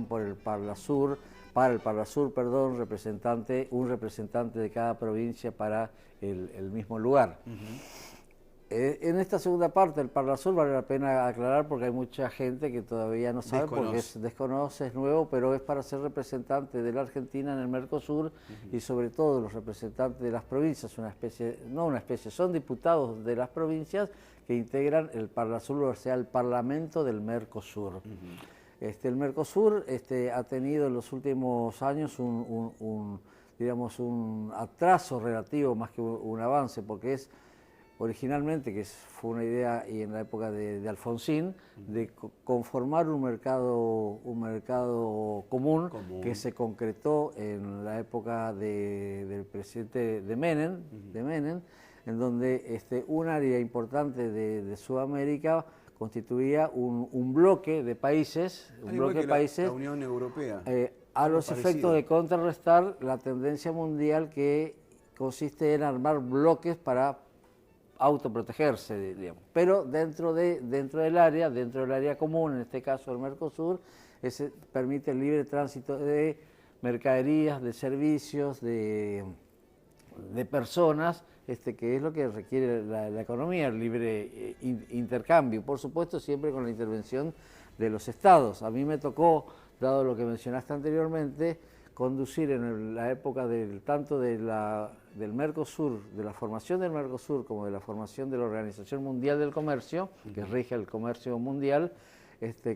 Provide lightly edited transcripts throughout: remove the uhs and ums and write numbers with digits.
Por el Parlasur, para el Parlasur, perdón, un representante de cada provincia para el mismo lugar. En esta segunda parte del Parlasur vale la pena aclarar porque hay mucha gente que todavía no sabe porque desconoce, es nuevo, pero es para ser representante de la Argentina en el Mercosur y sobre todo los representantes de las provincias, son diputados de las provincias que integran el Parlasur, o sea, el Parlamento del Mercosur. El Mercosur ha tenido en los últimos años digamos, un atraso relativo más que un avance, porque originalmente, fue una idea y en la época de Alfonsín, de conformar un mercado común que se concretó en la época del presidente de Menem, en donde un área importante de Sudamérica constituía un bloque de países, la Unión Europea, a los efectos de contrarrestar la tendencia mundial que consiste en armar bloques para autoprotegerse, digamos. Pero dentro del área común, en este caso el Mercosur, permite el libre tránsito de mercaderías, de servicios, de personas, que es lo que requiere la economía, el libre intercambio, por supuesto siempre con la intervención de los estados. A mí me tocó, dado lo que mencionaste anteriormente, conducir en la época tanto del Mercosur, de la formación del Mercosur, como de la formación de la Organización Mundial del Comercio, que rige el comercio mundial,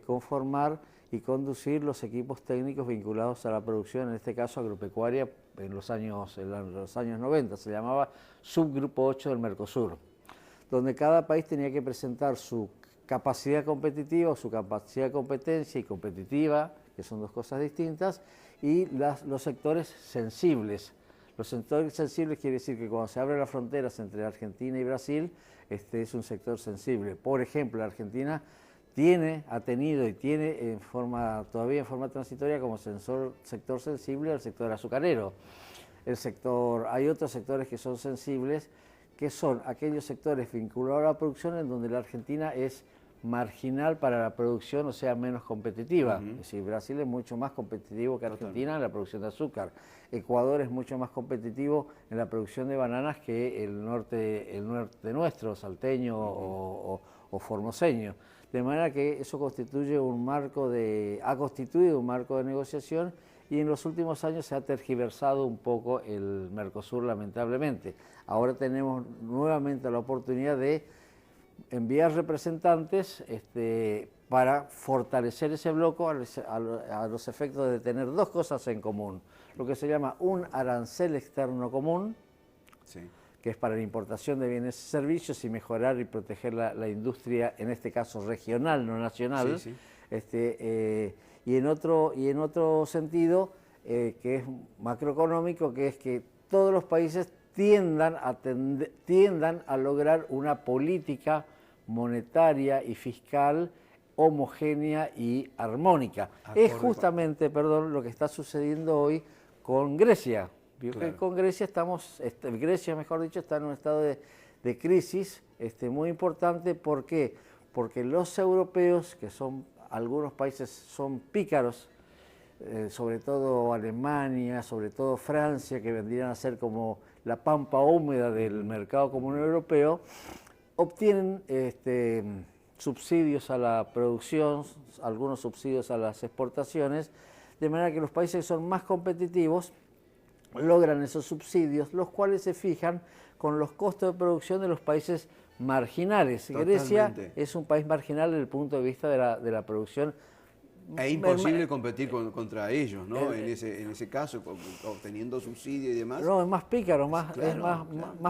conformar y conducir los equipos técnicos vinculados a la producción, en este caso agropecuaria, en los años 90, se llamaba Subgrupo 8 del Mercosur, donde cada país tenía que presentar su capacidad competitiva, su capacidad de competencia y competitiva, que son dos cosas distintas, y los sectores sensibles. Los sectores sensibles quiere decir que cuando se abren las fronteras entre Argentina y Brasil, es un sector sensible. Por ejemplo, la Argentina ha tenido y tiene todavía en forma transitoria como sector sensible al sector azucarero. Hay otros sectores que son sensibles, que son aquellos sectores vinculados a la producción en donde la Argentina es marginal para la producción, o sea, menos competitiva. Es decir, Brasil es mucho más competitivo que Argentina en la producción de azúcar. Ecuador es mucho más competitivo en la producción de bananas que el norte nuestro, salteño o formoseño. De manera que eso ha constituido un marco de negociación y en los últimos años se ha tergiversado un poco el Mercosur, lamentablemente. Ahora tenemos nuevamente la oportunidad de enviar representantes para fortalecer ese bloque a los efectos de tener dos cosas en común. Lo que se llama un arancel externo común, que es para la importación de bienes y servicios y mejorar y proteger la industria, en este caso regional, no nacional. Y en otro sentido, que es macroeconómico, que es que todos los países tiendan a lograr una política monetaria y fiscal homogénea y armónica. Es justamente, lo que está sucediendo hoy con Grecia. Claro. Con Grecia Grecia, mejor dicho, está en un estado de crisis muy importante. ¿Por qué? Porque los europeos, algunos países son pícaros, sobre todo Alemania, sobre todo Francia, que vendrían a ser como la pampa húmeda del mercado común europeo, obtienen subsidios a la producción, algunos subsidios a las exportaciones, de manera que los países que son más competitivos logran esos subsidios, los cuales se fijan con los costos de producción de los países marginales. Totalmente. Grecia es un país marginal desde el punto de vista de la producción. Es imposible competir contra ellos, ¿no? En ese caso, obteniendo subsidio y demás. No, es más pícaro, más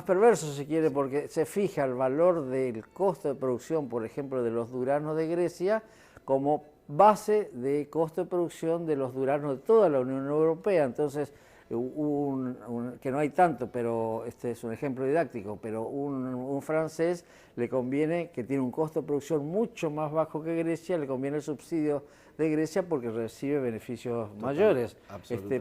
perverso si quiere, porque se fija el valor del costo de producción, por ejemplo, de los duranos de Grecia, como base de costo de producción de los duranos de toda la Unión Europea. Entonces, que no hay tanto, pero este es un ejemplo didáctico, pero un francés le conviene, que tiene un costo de producción mucho más bajo que Grecia, le conviene el subsidio de Grecia porque recibe beneficios mayores.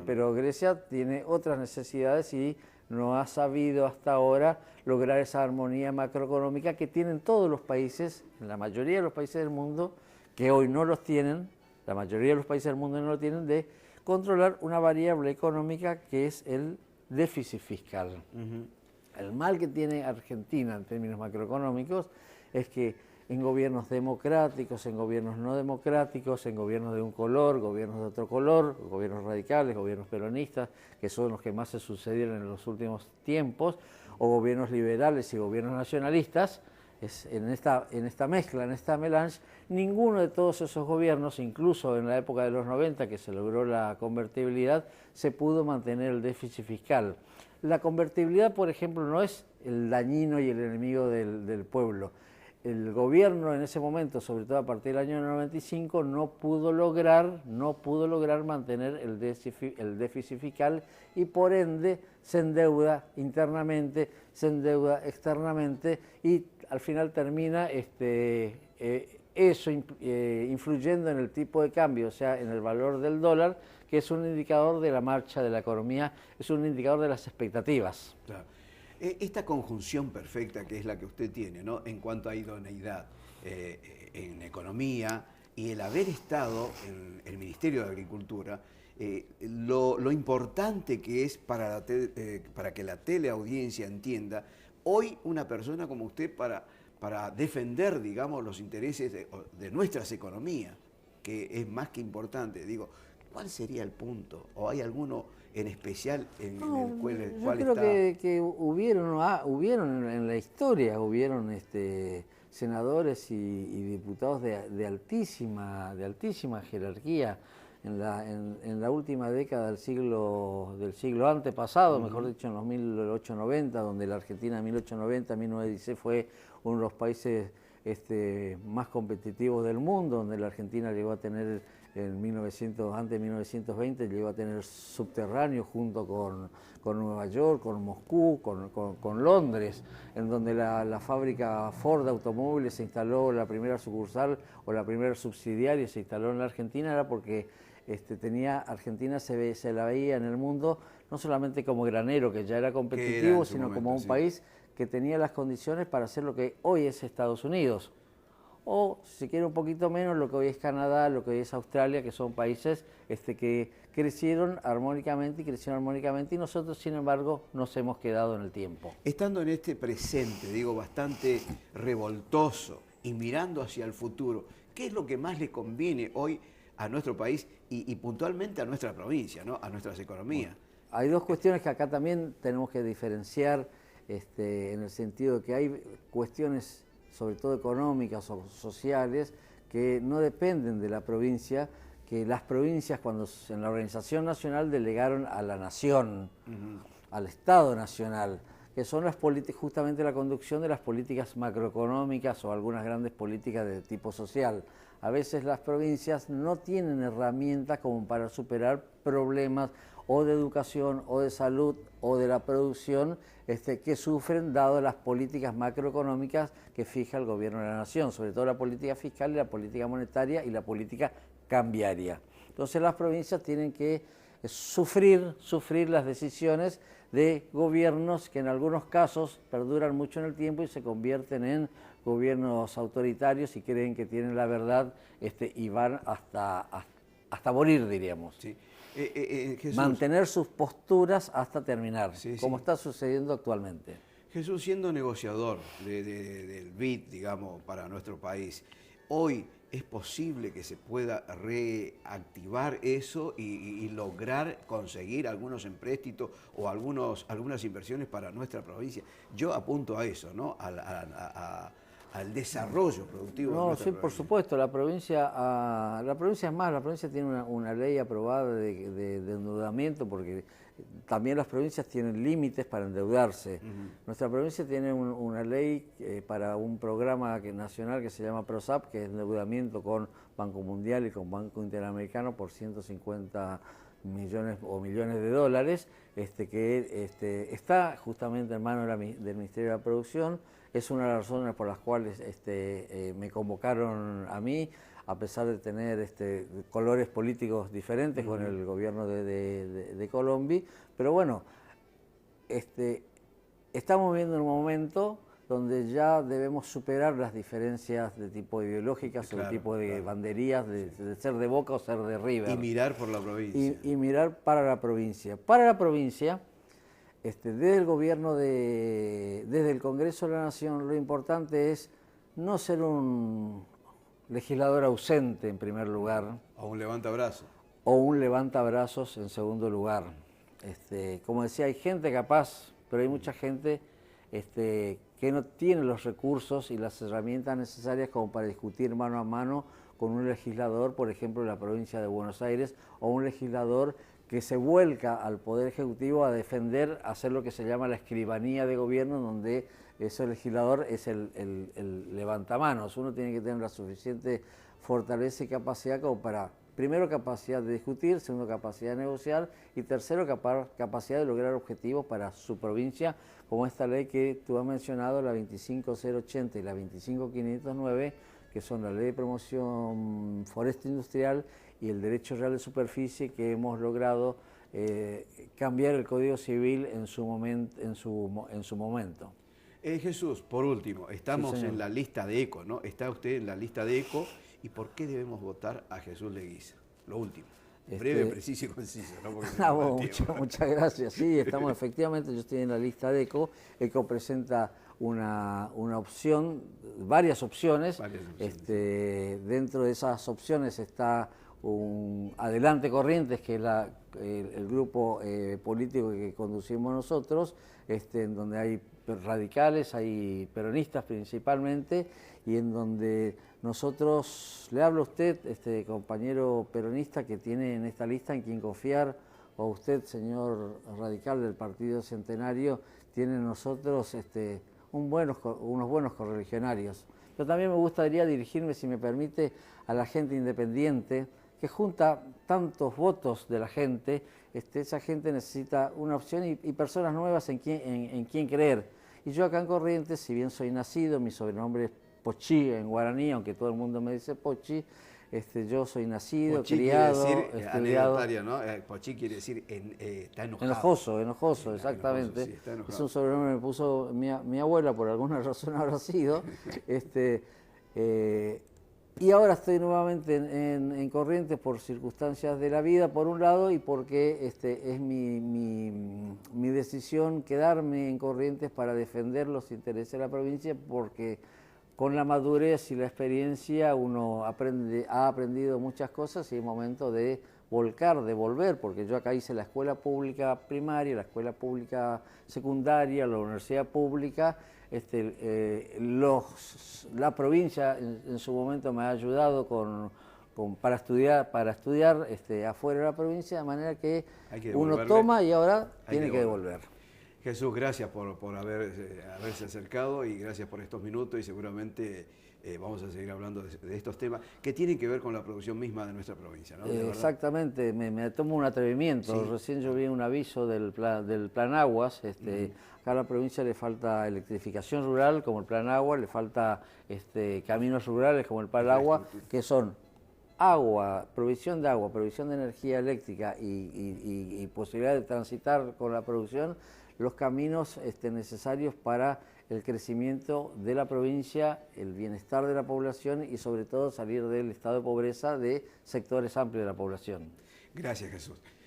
Pero Grecia tiene otras necesidades y no ha sabido hasta ahora lograr esa armonía macroeconómica que tienen todos los países, la mayoría de los países del mundo, que hoy no los tienen, la mayoría de los países del mundo no lo tienen, de controlar una variable económica que es el déficit fiscal. El mal que tiene Argentina en términos macroeconómicos es que en gobiernos democráticos, en gobiernos no democráticos, en gobiernos de un color, gobiernos de otro color, gobiernos radicales, gobiernos peronistas, que son los que más se sucedieron en los últimos tiempos, o gobiernos liberales y gobiernos nacionalistas, en esta mezcla, en esta melange, ninguno de todos esos gobiernos, incluso en la época de los 90, que se logró la convertibilidad, se pudo mantener el déficit fiscal. La convertibilidad, por ejemplo, no es el dañino y el enemigo del pueblo. El gobierno en ese momento, sobre todo a partir del año 95, no pudo lograr mantener el déficit fiscal y por ende se endeuda internamente, se endeuda externamente y al final termina eso influyendo en el tipo de cambio, o sea, en el valor del dólar, que es un indicador de la marcha de la economía, es un indicador de las expectativas. Claro. Esta conjunción perfecta que es la que usted tiene, ¿no?, en cuanto a idoneidad en economía y el haber estado en el Ministerio de Agricultura, lo importante que es para que la teleaudiencia entienda, hoy una persona como usted para defender, digamos, los intereses de nuestras economías, que es más que importante. Digo, ¿cuál sería el punto? ¿O hay alguno en especial en el cual yo creo está? que hubieron en la historia, hubieron senadores y diputados de altísima jerarquía en la última década del siglo antepasado, mejor dicho, en los 1890, donde la Argentina en 1890-1916 fue uno de los países más competitivos del mundo, donde la Argentina llegó a tener antes de 1920 llegó a tener subterráneo junto con Nueva York, con Moscú, con Londres, en donde la fábrica Ford de automóviles se instaló, la primera sucursal o la primera subsidiaria se instaló en la Argentina, era porque Argentina se la veía en el mundo no solamente como granero, que ya era competitivo, sino como un país que tenía las condiciones para hacer lo que hoy es Estados Unidos. O, si se quiere un poquito menos, lo que hoy es Canadá, lo que hoy es Australia, que son países que crecieron armónicamente y nosotros, sin embargo, nos hemos quedado en el tiempo. Estando en este presente, digo, bastante revoltoso y mirando hacia el futuro, ¿qué es lo que más le conviene hoy a nuestro país y puntualmente a nuestra provincia, ¿no?, a nuestras economías? Bueno, hay dos cuestiones que acá también tenemos que diferenciar, en el sentido de que hay cuestiones sobre todo económicas o sociales, que no dependen de la provincia, que las provincias cuando en la organización nacional delegaron a la nación, al Estado nacional, que son las políticas, justamente la conducción de las políticas macroeconómicas o algunas grandes políticas de tipo social. A veces las provincias no tienen herramientas como para superar problemas o de educación, o de salud, o de la producción, que sufren dado las políticas macroeconómicas que fija el gobierno de la nación, sobre todo la política fiscal y la política monetaria y la política cambiaria. Entonces las provincias tienen que sufrir las decisiones de gobiernos que en algunos casos perduran mucho en el tiempo y se convierten en gobiernos autoritarios y creen que tienen la verdad y van hasta morir, diríamos. Sí. Mantener sus posturas hasta terminar, como está sucediendo actualmente. Jesús, siendo negociador del BID, digamos, para nuestro país, hoy es posible que se pueda reactivar eso y lograr conseguir algunos empréstitos o algunas inversiones para nuestra provincia. Yo apunto a eso, ¿no?, al desarrollo productivo. No, sí, por supuesto, la provincia es más, la provincia tiene una ley aprobada de endeudamiento, porque también las provincias tienen límites para endeudarse. Nuestra provincia tiene una ley para un programa nacional que se llama PROSAP, que es endeudamiento con Banco Mundial y con Banco Interamericano por 150 millones o millones de dólares, que está justamente en manos del Ministerio de la Producción. Es una de las razones por las cuales me convocaron a mí, a pesar de tener colores políticos diferentes con el gobierno de Colombia. Pero bueno, estamos viviendo un momento donde ya debemos superar las diferencias de tipo ideológicas, claro, o de tipo de banderías, de ser de Boca o ser de River. Y mirar por la provincia. Y mirar para la provincia. Para la provincia, desde el gobierno, desde el Congreso de la Nación, lo importante es no ser un legislador ausente en primer lugar. O un levantabrazos. O un levantabrazos en segundo lugar. Como decía, hay gente capaz, pero hay mucha gente que no tiene los recursos y las herramientas necesarias como para discutir mano a mano con un legislador, por ejemplo, de la provincia de Buenos Aires, o un legislador que se vuelca al Poder Ejecutivo a defender, a hacer lo que se llama la escribanía de gobierno, donde ese legislador es el levantamanos. Uno tiene que tener la suficiente fortaleza y capacidad como para, primero, capacidad de discutir, segundo, capacidad de negociar, y tercero, capacidad de lograr objetivos para su provincia, como esta ley que tú has mencionado, la 25080 y la 25509, que son la Ley de Promoción Forestal Industrial y el Derecho Real de Superficie, que hemos logrado cambiar el Código Civil en su momento. Jesús, por último, estamos en la lista de ECO, ¿no? Está usted en la lista de ECO. ¿Y por qué debemos votar a Jesús Leguíza? Lo último. Breve, preciso y conciso, ¿no? Bueno, muchas gracias. Sí, estamos efectivamente, yo estoy en la lista de ECO. ECO presenta una opción, varias opciones. Dentro de esas opciones está Adelante Corrientes, que es el grupo político que conducimos nosotros, en donde hay radicales, hay peronistas principalmente, y en donde nosotros, le hablo a usted, compañero peronista que tiene en esta lista en quien confiar, o a usted, señor radical del Partido Centenario, tiene en nosotros unos buenos correligionarios. Pero también me gustaría dirigirme, si me permite, a la gente independiente, que junta tantos votos de la gente. Esa gente necesita una opción y personas nuevas en quien creer. Y yo acá en Corrientes, si bien soy nacido, mi sobrenombre es Pochi en guaraní, aunque todo el mundo me dice Pochi, yo soy nacido, Pochi criado, quiere decir, estudiado. ¿no? Pochi quiere decir está enojado. Enojoso, exactamente. Enojoso, sí, está enojado. Es un sobrenombre que me puso mi abuela, por alguna razón habrá sido. Y ahora estoy nuevamente en Corrientes por circunstancias de la vida, por un lado, y porque es mi decisión quedarme en Corrientes para defender los intereses de la provincia, porque con la madurez y la experiencia uno ha aprendido muchas cosas y es momento de volver, porque yo acá hice la escuela pública primaria, la escuela pública secundaria, la universidad pública. La provincia en su momento me ha ayudado para estudiar afuera de la provincia, de manera que uno toma y ahora tiene que devolver. Jesús, gracias por haberse acercado y gracias por estos minutos, y seguramente vamos a seguir hablando de estos temas que tienen que ver con la producción misma de nuestra provincia, ¿no? Exactamente, me tomo un atrevimiento. Sí. Recién yo vi un aviso del plan Aguas. Acá a la provincia le falta electrificación rural como el plan Agua, le falta caminos rurales como el plan Agua, que son agua, provisión de agua, provisión de energía eléctrica y posibilidad de transitar con la producción, los caminos necesarios para el crecimiento de la provincia, el bienestar de la población y sobre todo salir del estado de pobreza de sectores amplios de la población. Gracias, Jesús.